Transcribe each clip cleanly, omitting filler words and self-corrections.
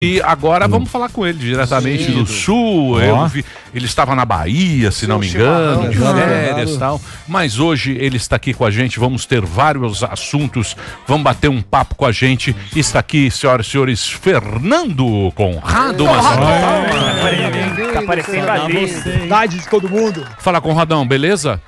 E agora vamos falar com ele diretamente do Sul. Eu vi, ele estava na Bahia, se não me engano, de férias e tal. Mas hoje ele está aqui com a gente. Vamos ter vários assuntos. Vamos bater um papo com a gente. Está aqui, senhoras e senhores, Fernando Conrado. Tá aparecendo ali. Cidade de todo mundo. Fala, Conradão, beleza?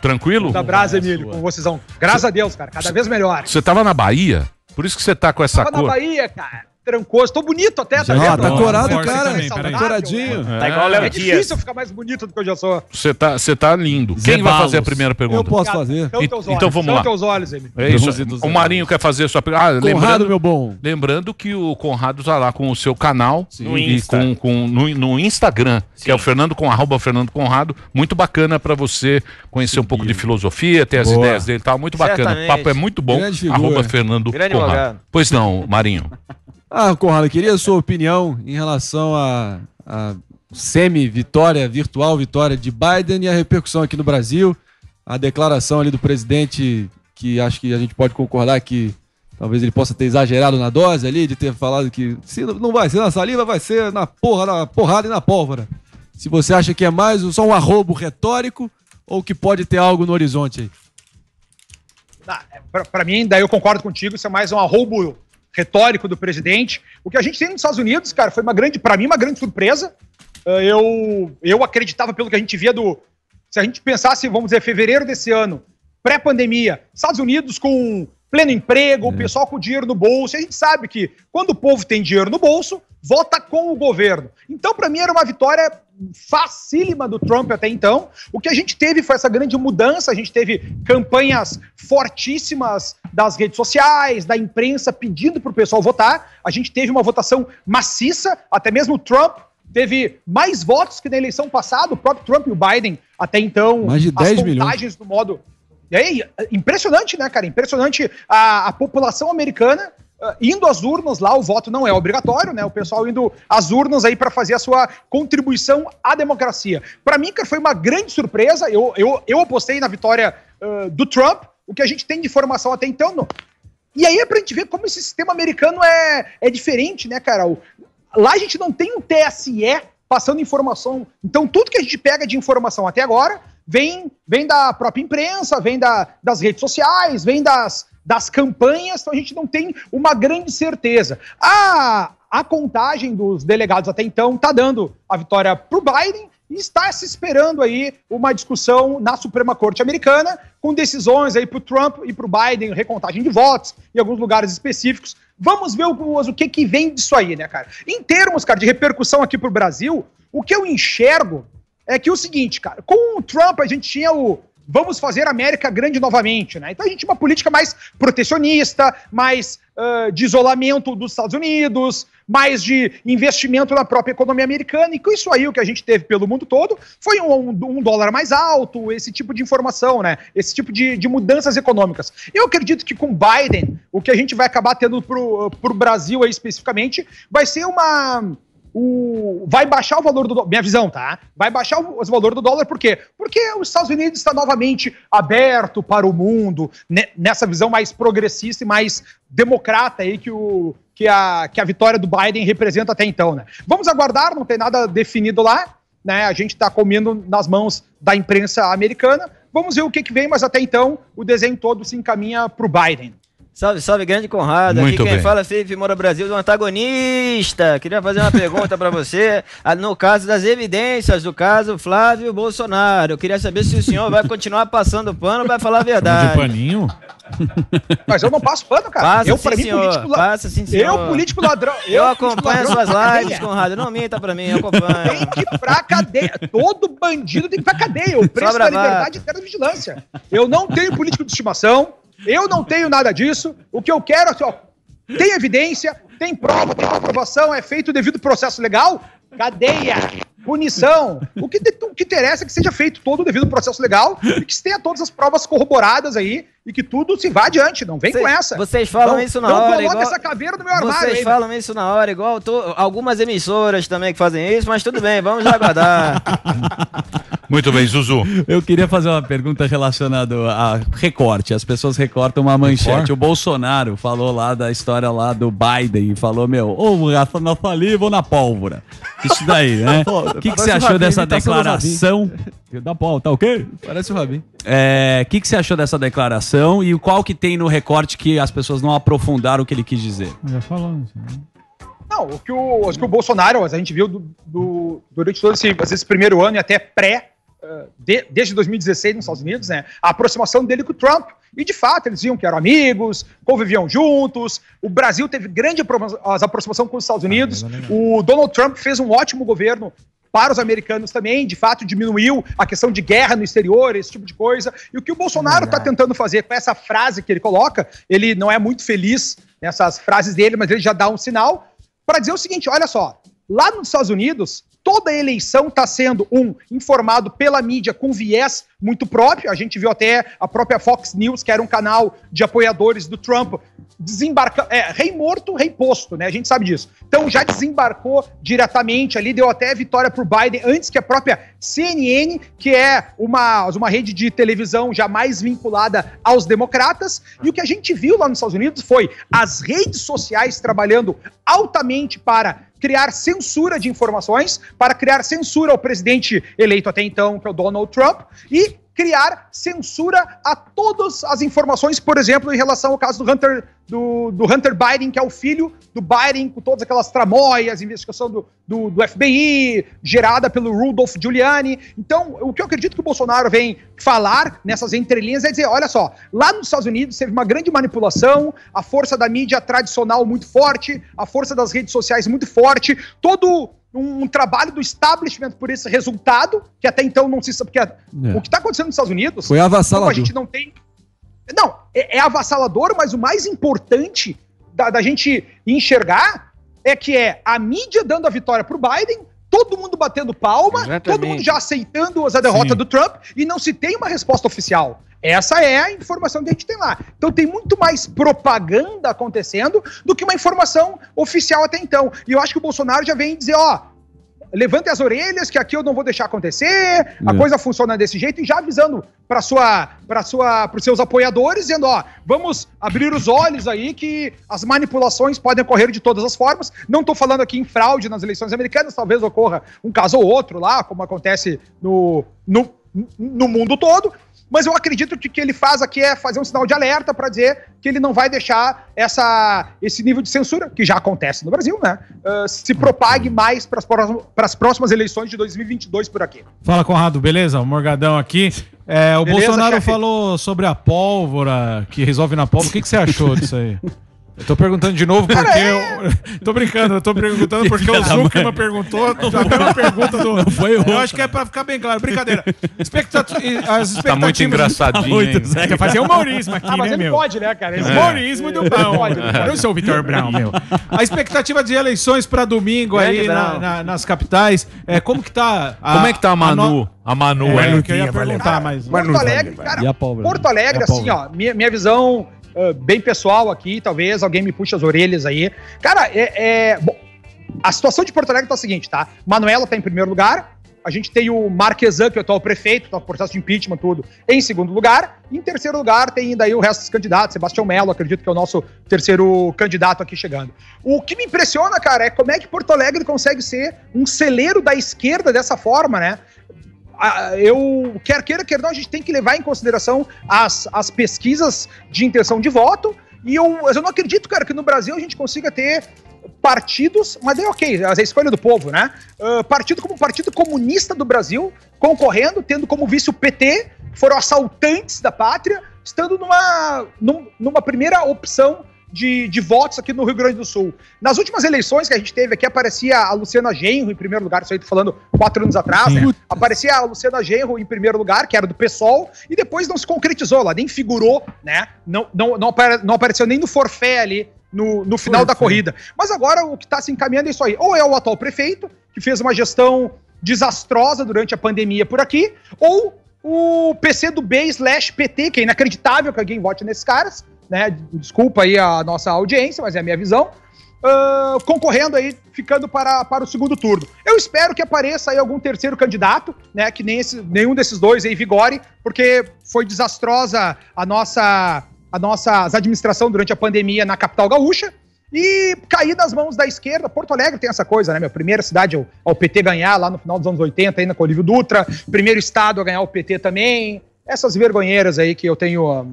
Tranquilo? Da Brasa, Emílio, com vocês. Graças a Deus, cara. Cada vez melhor. Você estava na Bahia? Por isso que você tá com essa cor. Tava na Bahia, cara. Trancoso. Tô bonito até, tá vendo? Tá corado, cara. Tá coradinho. Tá igual o Léo Dias. É difícil eu ficar mais bonito do que eu já sou. Você tá lindo. Quem vai fazer a primeira pergunta? Eu posso fazer. Então vamos lá. Teus olhos, Emílio. É isso. O Marinho quer fazer a sua pergunta. Conrado, meu bom. Lembrando que o Conrado tá lá com o seu canal No e Insta. no Instagram, que é o Fernando Conrado. Muito bacana pra você conhecer um pouco de filosofia, ter as ideias dele e tal. Muito bacana. Certamente. O papo é muito bom. Grande figura. @Fernando Grande Conrado. advogado. Pois não, Marinho. Conrado, queria a sua opinião em relação à semi-vitória, virtual vitória de Biden e a repercussão aqui no Brasil. A declaração ali do presidente, que acho que a gente pode concordar que talvez ele possa ter exagerado na dose ali, de ter falado que se não vai ser na saliva, vai ser na porrada e na pólvora. Se você acha que é mais só um arrobo retórico ou que pode ter algo no horizonte aí. Pra mim, daí eu concordo contigo, isso é mais um arrobo retórico do presidente. O que a gente tem nos Estados Unidos, cara, foi pra mim uma grande surpresa. Eu acreditava pelo que a gente via se a gente pensasse, vamos dizer, fevereiro desse ano, pré-pandemia, Estados Unidos com pleno emprego, o pessoal com dinheiro no bolso, e a gente sabe que quando o povo tem dinheiro no bolso, vota com o governo. Então, pra mim, era uma vitória facílima do Trump até então. O que a gente teve foi essa grande mudança, a gente teve campanhas fortíssimas das redes sociais, da imprensa pedindo pro pessoal votar, a gente teve uma votação maciça, até mesmo o Trump teve mais votos que na eleição passada, o próprio Trump e o Biden, até então, mais de 10 milhões do modo... E aí, impressionante, né, cara? Impressionante a população americana indo às urnas lá, o voto não é obrigatório, né? O pessoal indo às urnas aí para fazer a sua contribuição à democracia. Para mim, cara, foi uma grande surpresa. Eu apostei na vitória do Trump, o que a gente tem de informação até então. Não. E aí é pra gente ver como esse sistema americano é diferente, né, cara? Lá a gente não tem um TSE passando informação. Então, tudo que a gente pega de informação até agora vem da própria imprensa, vem das redes sociais, vem das campanhas, então a gente não tem uma grande certeza. A contagem dos delegados até então está dando a vitória para o Biden e está se esperando aí uma discussão na Suprema Corte Americana com decisões aí para o Trump e para o Biden, recontagem de votos em alguns lugares específicos. Vamos ver o que vem disso aí, né, cara? Em termos, cara, de repercussão aqui para o Brasil, o que eu enxergo é que o seguinte, cara, com o Trump a gente tinha vamos fazer a América grande novamente, né? Então a gente tinha uma política mais protecionista, mais de isolamento dos Estados Unidos, mais de investimento na própria economia americana, e com isso aí o que a gente teve pelo mundo todo foi um dólar mais alto, esse tipo de informação, né? Esse tipo de mudanças econômicas. Eu acredito que com Biden, o que a gente vai acabar tendo pro Brasil aí especificamente, vai ser vai baixar o valor do dólar, minha visão, tá? Vai baixar o valor do dólar, por quê? Porque os Estados Unidos está novamente aberto para o mundo, nessa visão mais progressista e mais democrata aí que a vitória do Biden representa até então, né? Vamos aguardar, não tem nada definido lá, né? A gente está comendo nas mãos da imprensa americana, vamos ver o que vem, mas até então o desenho todo se encaminha para o Biden. Salve, salve, grande Conrado. Muito Aqui quem bem. fala é Felipe Moura Brasil, do antagonista. Queria fazer uma pergunta pra você, no caso das evidências do caso Flávio Bolsonaro. Eu queria saber se o senhor vai continuar passando pano ou vai falar a verdade. De paninho? Mas eu não passo pano, cara. Passa Eu, sim, pra mim, senhor. político Passa sim, senhor. Eu, político ladrão. Eu político acompanho as ladrão, suas pra lives, cadeia. Conrado. Não minta pra mim, eu acompanho. Tem que ir pra cadeia. Todo bandido tem que ir pra cadeia. O preço da liberdade é da vigilância. Eu não tenho político de estimação. Eu não tenho nada disso. O que eu quero, assim, ó, tem evidência, tem prova, tem comprovação, é feito o devido processo legal, cadeia, punição. O que interessa é que seja feito todo o devido processo legal e que se tenha todas as provas corroboradas aí e que tudo se vá adiante, não vem com essa. Vocês falam isso na hora, Não coloca igual... essa caveira no meu armário. Vocês falam isso na hora, igual algumas emissoras também que fazem isso, mas tudo bem, vamos aguardar. Muito bem, Zuzu. Eu queria fazer uma pergunta relacionada a recorte. As pessoas recortam uma manchete. O Bolsonaro falou lá da história lá do Biden e falou, na saliva ou na pólvora. Isso daí, né? O que você achou dessa declaração? Da pólvora, tá ok? Parece o Rabin. O que você achou dessa declaração e qual que tem no recorte que as pessoas não aprofundaram o que ele quis dizer? Já falou isso, né? Não, o que o Bolsonaro, a gente viu durante todo esse primeiro ano e até desde 2016 nos Estados Unidos, né, a aproximação dele com o Trump. E, de fato, eles diziam que eram amigos, conviviam juntos. O Brasil teve grande aproximação com os Estados Unidos. O Donald Trump fez um ótimo governo para os americanos também, de fato diminuiu a questão de guerra no exterior, esse tipo de coisa. E o que o Bolsonaro está tentando fazer com essa frase que ele coloca, ele não é muito feliz nessas frases dele, mas ele já dá um sinal para dizer o seguinte, olha só, lá nos Estados Unidos, toda eleição está sendo, informado pela mídia com viés muito próprio. A gente viu até a própria Fox News, que era um canal de apoiadores do Trump, rei morto, rei posto, né? A gente sabe disso. Então já desembarcou diretamente ali, deu até vitória pro Biden, antes que a própria CNN, que é uma rede de televisão já mais vinculada aos democratas. E o que a gente viu lá nos Estados Unidos foi as redes sociais trabalhando altamente para criar censura de informações, para criar censura ao presidente eleito até então, que é o Donald Trump, e criar censura a todas as informações, por exemplo, em relação ao caso do Hunter Biden, que é o filho do Biden, com todas aquelas tramóias, investigação do FBI, gerada pelo Rudolph Giuliani. Então, o que eu acredito que o Bolsonaro vem falar nessas entrelinhas é dizer, olha só, lá nos Estados Unidos teve uma grande manipulação, a força da mídia tradicional muito forte, a força das redes sociais muito forte, todo um trabalho do establishment por esse resultado, que até então não se sabe, porque o que está acontecendo nos Estados Unidos... Foi avassalador. A gente não tem... Não, é avassalador, mas o mais importante da gente enxergar é que a mídia dando a vitória pro Biden, todo mundo batendo palma, todo mundo já aceitando a derrota do Trump, e não se tem uma resposta oficial. Essa é a informação que a gente tem lá. Então tem muito mais propaganda acontecendo do que uma informação oficial até então. E eu acho que o Bolsonaro já vem dizer, levante as orelhas, que aqui eu não vou deixar acontecer, a coisa funciona desse jeito, e já avisando para os seus apoiadores, dizendo, vamos abrir os olhos aí que as manipulações podem ocorrer de todas as formas. Não estou falando aqui em fraude nas eleições americanas, talvez ocorra um caso ou outro lá, como acontece no mundo todo, mas eu acredito que o que ele faz aqui é fazer um sinal de alerta para dizer que ele não vai deixar esse nível de censura, que já acontece no Brasil, né, se propague mais para as próximas eleições de 2022 por aqui. Fala, Conrado, beleza? O Morgadão aqui. O Beleza, Bolsonaro chefe? Falou sobre a pólvora, que resolve na pólvora. O que você achou disso aí? Eu tô perguntando de novo porque tô brincando, eu tô perguntando porque o Zuckerman perguntou, já tem uma pergunta do... Eu acho que é pra ficar bem claro, brincadeira. As expectativas... Tá muito engraçadinho, hein? Quer fazer humorismo aqui, Mas né, ele meu? pode, né, cara? Humorismo do Brown. Eu não sou o Vitor Brown, meu. A expectativa de eleições pra domingo aí nas capitais, como que tá... Como é que tá a Manu? A Manu, que eu ia perguntar, mas... Porto Alegre, cara, E a pólvora? Porto Alegre, assim, minha visão... bem pessoal aqui, talvez alguém me puxe as orelhas aí. Cara, bom, a situação de Porto Alegre tá a seguinte, tá? Manuela tá em primeiro lugar, a gente tem o Marquesan, que é o atual prefeito, tá no processo de impeachment, tudo, em segundo lugar. E em terceiro lugar tem ainda aí o resto dos candidatos, Sebastião Mello, acredito que é o nosso terceiro candidato aqui chegando. O que me impressiona, cara, é como é que Porto Alegre consegue ser um celeiro da esquerda dessa forma, né? Quer queira, quer não, a gente tem que levar em consideração as pesquisas de intenção de voto, e eu não acredito, cara, que no Brasil a gente consiga ter partidos, mas é ok, é a escolha do povo, né? Partido como o Partido Comunista do Brasil, concorrendo, tendo como vice o PT, que foram assaltantes da pátria, estando numa primeira opção de votos aqui no Rio Grande do Sul. Nas últimas eleições que a gente teve aqui, aparecia a Luciana Genro em primeiro lugar, isso aí tô falando 4 anos atrás, né? Aparecia a Luciana Genro em primeiro lugar, que era do PSOL, e depois não se concretizou, ela nem figurou, né? Não apareceu nem no forfé ali, no final da corrida. Mas agora o que está se encaminhando é isso aí. Ou é o atual prefeito, que fez uma gestão desastrosa durante a pandemia por aqui, ou o PCdoB/PT, que é inacreditável que alguém vote nesses caras, né? Desculpa aí a nossa audiência, mas é a minha visão. Concorrendo aí, ficando para o segundo turno. Eu espero que apareça aí algum terceiro candidato, né? Que nenhum desses dois aí vigore, porque foi desastrosa a nossa administração durante a pandemia na capital gaúcha. E cair nas mãos da esquerda. Porto Alegre tem essa coisa, né, meu? Primeira cidade ao PT ganhar lá no final dos anos 80, ainda com o Olívio Dutra. Primeiro estado a ganhar o PT também. Essas vergonheiras aí que eu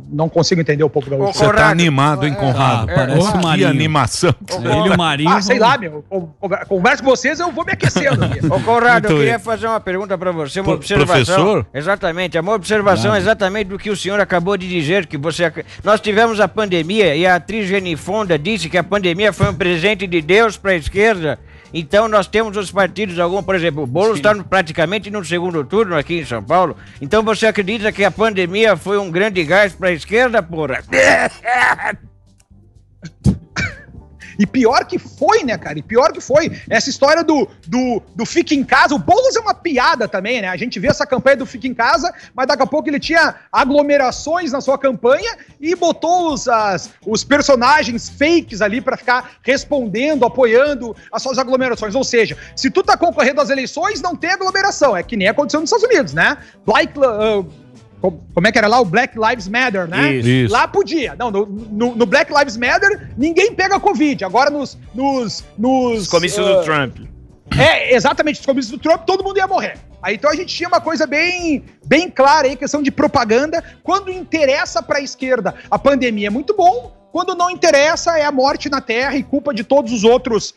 não consigo entender o povo gaúcho. Você tá animado, hein, Conrado? Parece o Marinho. Que animação. Ele e o Marinho. Sei lá, meu. Converso com vocês, eu vou me aquecendo aqui. Ô, Conrado, eu queria fazer uma pergunta pra você, uma observação. Professor? Exatamente, uma observação exatamente do que o senhor acabou de dizer, que nós tivemos a pandemia e a atriz Genifonda disse que a pandemia foi um presente de Deus pra esquerda. Então nós temos os partidos, por exemplo, o Boulos está praticamente no segundo turno aqui em São Paulo. Então você acredita que a pandemia foi um grande gás para a esquerda, porra? E pior que foi, né, cara? E pior que foi. Essa história do Fica em Casa. O Boulos é uma piada também, né? A gente vê essa campanha do Fica em Casa, mas daqui a pouco ele tinha aglomerações na sua campanha e botou os personagens fakes ali pra ficar respondendo, apoiando as suas aglomerações. Ou seja, se tu tá concorrendo às eleições, não tem aglomeração. É que nem aconteceu nos Estados Unidos, né? Como é que era lá? O Black Lives Matter, né? Isso. Lá podia. Não, no Black Lives Matter, ninguém pega Covid. Agora nos Comícios do Trump. Exatamente, nos comícios do Trump, todo mundo ia morrer. Aí, então a gente tinha uma coisa bem clara aí, questão de propaganda. Quando interessa pra esquerda, a pandemia é muito bom. Quando não interessa, é a morte na terra e culpa de todos os outros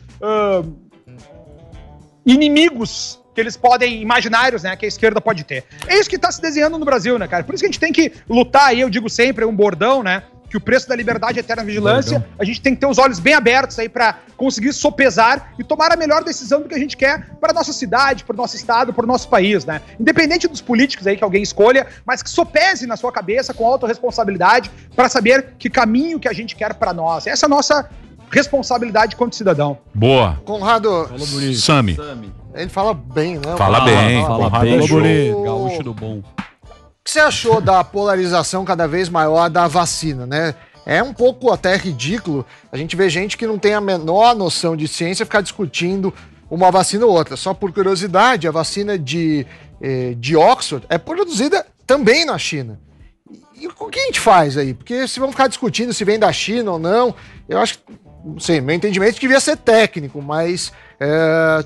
inimigos que eles podem, imaginários, né, que a esquerda pode ter. É isso que tá se desenhando no Brasil, né, cara? Por isso que a gente tem que lutar aí, eu digo sempre, é um bordão, né, que o preço da liberdade é eterna vigilância, a gente tem que ter os olhos bem abertos aí pra conseguir sopesar e tomar a melhor decisão do que a gente quer para nossa cidade, para o nosso estado, para o nosso país, né? Independente dos políticos aí que alguém escolha, mas que sopese na sua cabeça com autorresponsabilidade para saber que caminho que a gente quer para nós. Essa é a nossa responsabilidade como cidadão. Boa. Conrado, Sami. ele fala bem, né? Fala bem. Fala Conrado bem. é show. Gaúcho do bom. O que você achou da polarização cada vez maior da vacina, né? É um pouco até ridículo a gente ver gente que não tem a menor noção de ciência ficar discutindo uma vacina ou outra. Só por curiosidade, a vacina de Oxford é produzida também na China. E o que a gente faz aí? Porque se vamos ficar discutindo se vem da China ou não, eu acho que, não sei, meu entendimento devia ser técnico, mas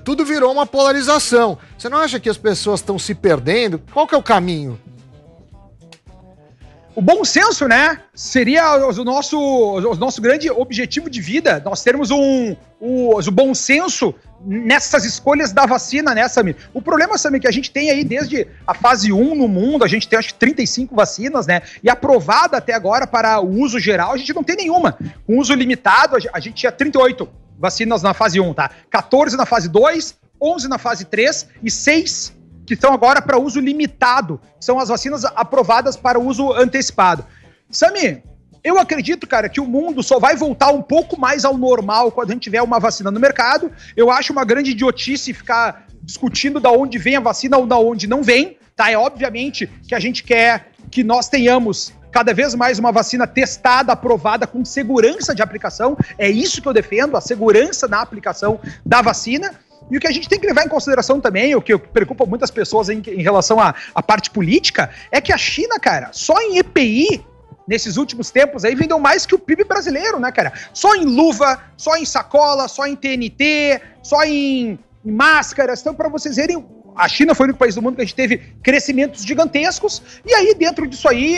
tudo virou uma polarização. Você não acha que as pessoas estão se perdendo? Qual que é o caminho? O bom senso, né, seria o nosso grande objetivo de vida, nós termos o bom senso nessas escolhas da vacina, né, Sami? O problema, Sami, é que a gente tem aí desde a fase 1 no mundo, a gente tem acho que 35 vacinas, né, e aprovada até agora para o uso geral, a gente não tem nenhuma. Com uso limitado, a gente tinha 38 vacinas na fase 1, tá? 14 na fase 2, 11 na fase 3 e 6 que estão agora para uso limitado. São as vacinas aprovadas para uso antecipado. Sami, eu acredito, cara, que o mundo só vai voltar um pouco mais ao normal quando a gente tiver uma vacina no mercado. Eu acho uma grande idiotice ficar discutindo da onde vem a vacina ou da onde não vem, tá? É obviamente que a gente quer que nós tenhamos cada vez mais uma vacina testada, aprovada, com segurança de aplicação. É isso que eu defendo, a segurança na aplicação da vacina. E o que a gente tem que levar em consideração também, o que preocupa muitas pessoas em relação à parte política, é que a China, cara, só em EPI, nesses últimos tempos aí, vendeu mais que o PIB brasileiro, né, cara? Só em luva, só em sacola, só em TNT, só em máscaras. Então, para vocês verem, a China foi o único país do mundo que a gente teve crescimentos gigantescos, e aí dentro disso aí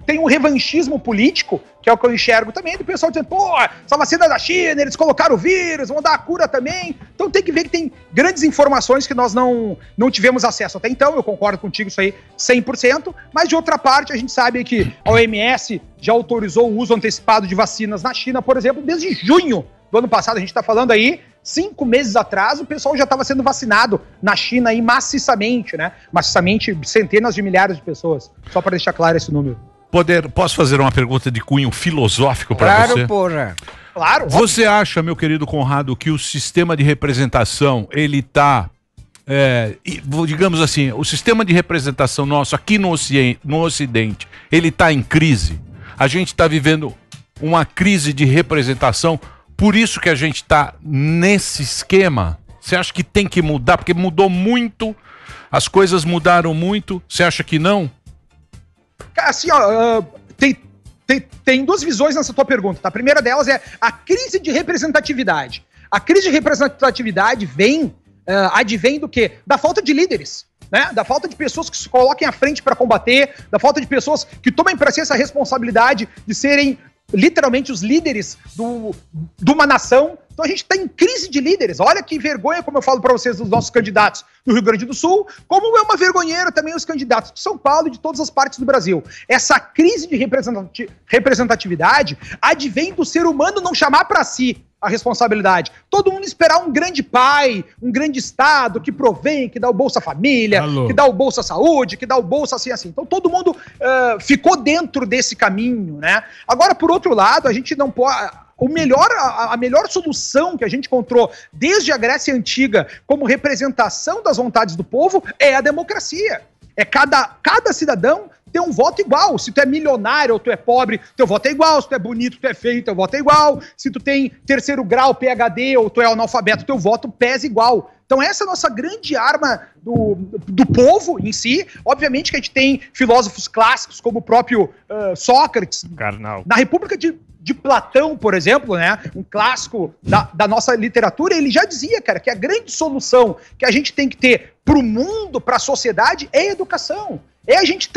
tem um revanchismo político, que é o que eu enxergo também, do pessoal dizendo, pô, essa vacina é da China, eles colocaram o vírus, vão dar a cura também. Então tem que ver que tem grandes informações que nós não tivemos acesso até então, eu concordo contigo isso aí 100%, mas de outra parte a gente sabe que a OMS já autorizou o uso antecipado de vacinas na China, por exemplo, desde junho do ano passado, a gente está falando aí, 5 meses atrás, o pessoal já estava sendo vacinado na China aí maciçamente, né? Maciçamente, centenas de milhares de pessoas. Só para deixar claro esse número. Posso fazer uma pergunta de cunho filosófico para você? Claro, porra. Claro. Você acha, meu querido Conrado, que o sistema de representação, ele tá digamos assim, o sistema de representação nosso aqui no Ocidente, ele está em crise. A gente está vivendo uma crise de representação, por isso que a gente está nesse esquema. Você acha que tem que mudar? Porque mudou muito, as coisas mudaram muito. Você acha que não? Assim, ó, tem duas visões nessa tua pergunta. Tá? A primeira delas é a crise de representatividade. A crise de representatividade advém do quê? Da falta de líderes, né? Da falta de pessoas que se coloquem à frente para combater, da falta de pessoas que tomem para si essa responsabilidade de serem literalmente os líderes de uma nação. Então a gente está em crise de líderes. Olha que vergonha, como eu falo para vocês, dos nossos candidatos do Rio Grande do Sul, como é uma vergonheira também os candidatos de São Paulo e de todas as partes do Brasil. Essa crise de representatividade advém do ser humano não chamar para si a responsabilidade. Todo mundo esperar um grande pai, um grande Estado que provém, que dá o Bolsa Família, que dá o Bolsa Saúde, que dá o Bolsa assim. Então todo mundo ficou dentro desse caminho, né? Agora, por outro lado, a gente não pode... A melhor solução que a gente encontrou desde a Grécia Antiga como representação das vontades do povo é a democracia. É cada cidadão ter um voto igual. Se tu é milionário ou tu é pobre, teu voto é igual. Se tu é bonito, tu é feio, teu voto é igual. Se tu tem terceiro grau, PhD, ou tu é analfabeto, teu voto pesa igual. Então essa é a nossa grande arma do povo em si. Obviamente que a gente tem filósofos clássicos como o próprio Sócrates. Karnal. Na República de Platão, por exemplo, né, um clássico da nossa literatura, ele já dizia, cara, que a grande solução que a gente tem que ter para o mundo, para a sociedade, é a educação. É a gente,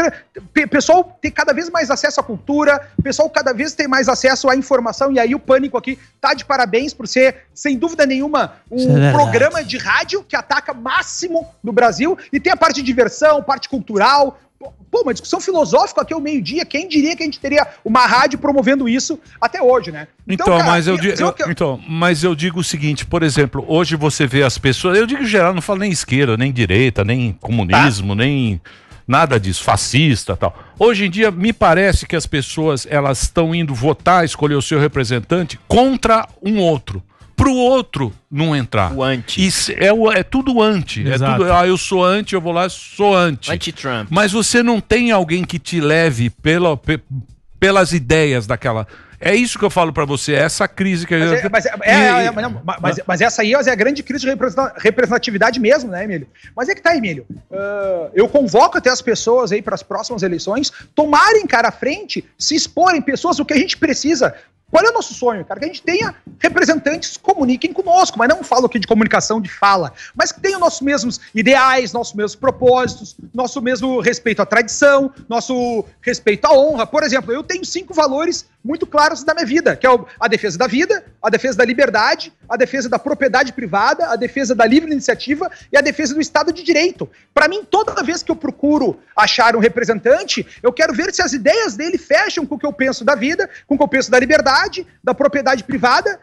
pessoal ter cada vez mais acesso à cultura, pessoal cada vez ter mais acesso à informação, e aí o Pânico aqui tá de parabéns por ser, sem dúvida nenhuma, um programa de rádio que ataca máximo no Brasil, e tem a parte de diversão, parte cultural. Pô, uma discussão filosófica aqui ao meio-dia, quem diria que a gente teria uma rádio promovendo isso até hoje, né? Então, cara, mas eu digo o seguinte, por exemplo, hoje você vê as pessoas, eu digo em geral, não falo nem esquerda, nem direita, nem comunismo, nem nada disso, fascista e tal. Hoje em dia, me parece que as pessoas, elas estão indo votar, escolher o seu representante contra um outro. Pro outro não entrar. O anti. Isso é tudo anti. Exato. É tudo, eu sou anti, eu vou lá, sou anti. Anti-Trump. Mas você não tem alguém que te leve pelas ideias daquela... É isso que eu falo pra você, essa crise que... Mas essa aí é a grande crise de representatividade mesmo, né, Emílio? Mas é que tá, Emílio. Eu convoco até as pessoas aí para as próximas eleições tomarem cara à frente, se exporem pessoas, o que a gente precisa... Qual é o nosso sonho, cara? Que a gente tenha representantes que comuniquem conosco, mas não falo aqui de comunicação de fala, mas que tenham nossos mesmos ideais, nossos mesmos propósitos, nosso mesmo respeito à tradição, nosso respeito à honra. Por exemplo, eu tenho 5 valores muito claros da minha vida, que é a defesa da vida, a defesa da liberdade, a defesa da propriedade privada, a defesa da livre iniciativa e a defesa do Estado de Direito. Para mim, toda vez que eu procuro achar um representante, eu quero ver se as ideias dele fecham com o que eu penso da vida, com o que eu penso da liberdade, da propriedade privada,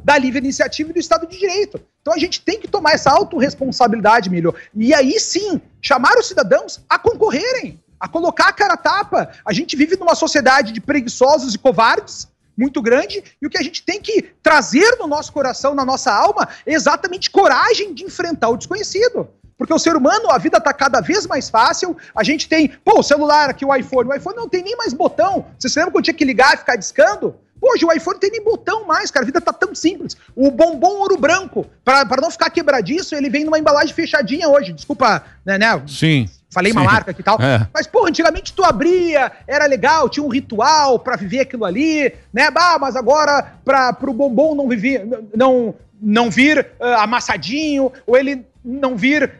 da livre iniciativa e do Estado de Direito. Então a gente tem que tomar essa autorresponsabilidade, Emílio. E aí sim, chamar os cidadãos a concorrerem, a colocar a cara a tapa. A gente vive numa sociedade de preguiçosos e covardes muito grande, e o que a gente tem que trazer no nosso coração, na nossa alma, é exatamente coragem de enfrentar o desconhecido. Porque o ser humano, a vida tá cada vez mais fácil, a gente tem, o celular aqui, o iPhone não tem nem mais botão. Você se lembra quando tinha que ligar e ficar discando? Hoje o iPhone não tem nem botão mais, cara, a vida tá tão simples. O bombom ouro branco, para não ficar quebradiço, ele vem numa embalagem fechadinha hoje, desculpa, né? Sim. Falei uma marca aqui e tal. É. Mas, antigamente tu abria, era legal, tinha um ritual pra viver aquilo ali, né? Mas agora, pro bombom não vir amassadinho, ou ele não vir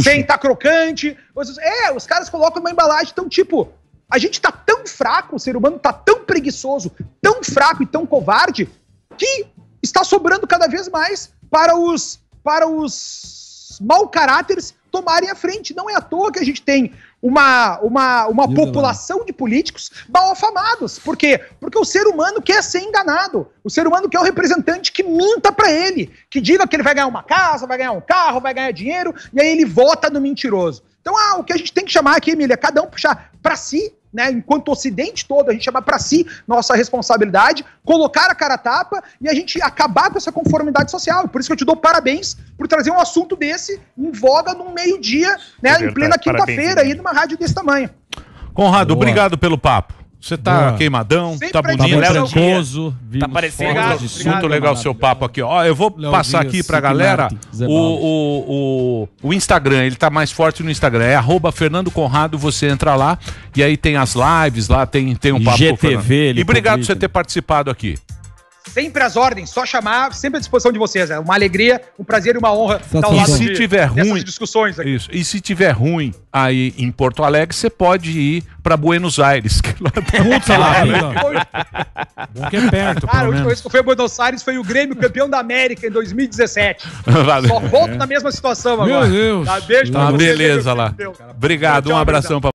sem tá crocante. Os caras colocam uma embalagem tão tipo... A gente tá tão fraco, o ser humano tá tão preguiçoso, tão fraco e tão covarde, que está sobrando cada vez mais para os mau caráteres tomarem a frente. Não é à toa que a gente tem uma população de políticos mal afamados. Por quê? Porque o ser humano quer ser enganado. O ser humano quer um representante que minta pra ele, que diga que ele vai ganhar uma casa, vai ganhar um carro, vai ganhar dinheiro, e aí ele vota no mentiroso. Então, o que a gente tem que chamar aqui, Emília, é cada um puxar pra si né, enquanto Ocidente todo, a gente chamar para si nossa responsabilidade, colocar a cara a tapa e a gente acabar com essa conformidade social. Por isso que eu te dou parabéns por trazer um assunto desse em voga num meio-dia, né, em plena quinta-feira aí numa rádio desse tamanho. Conrado, obrigado pelo papo. Você tá queimadão, Sempre tá bonito, brancoso, tá parecendo muito legal o seu papo aqui. Ó, eu vou passar aqui pra galera o Instagram, ele tá mais forte no Instagram, é @FernandoConrado, você entra lá e aí tem as lives, lá tem um papo. GTV, e obrigado por você ter participado aqui. Sempre às ordens, só chamar, sempre à disposição de vocês. É uma alegria, um prazer e uma honra estar ao lado dessas discussões aqui. Isso. E se tiver ruim aí em Porto Alegre, você pode ir para Buenos Aires. Que lá Bom que é perto, cara, a última vez que eu fui a Buenos Aires foi o Grêmio campeão da América em 2017. Só volto na mesma situação agora. Meu Deus. Tá, beijo pra você, beleza lá. Obrigado, um abração pra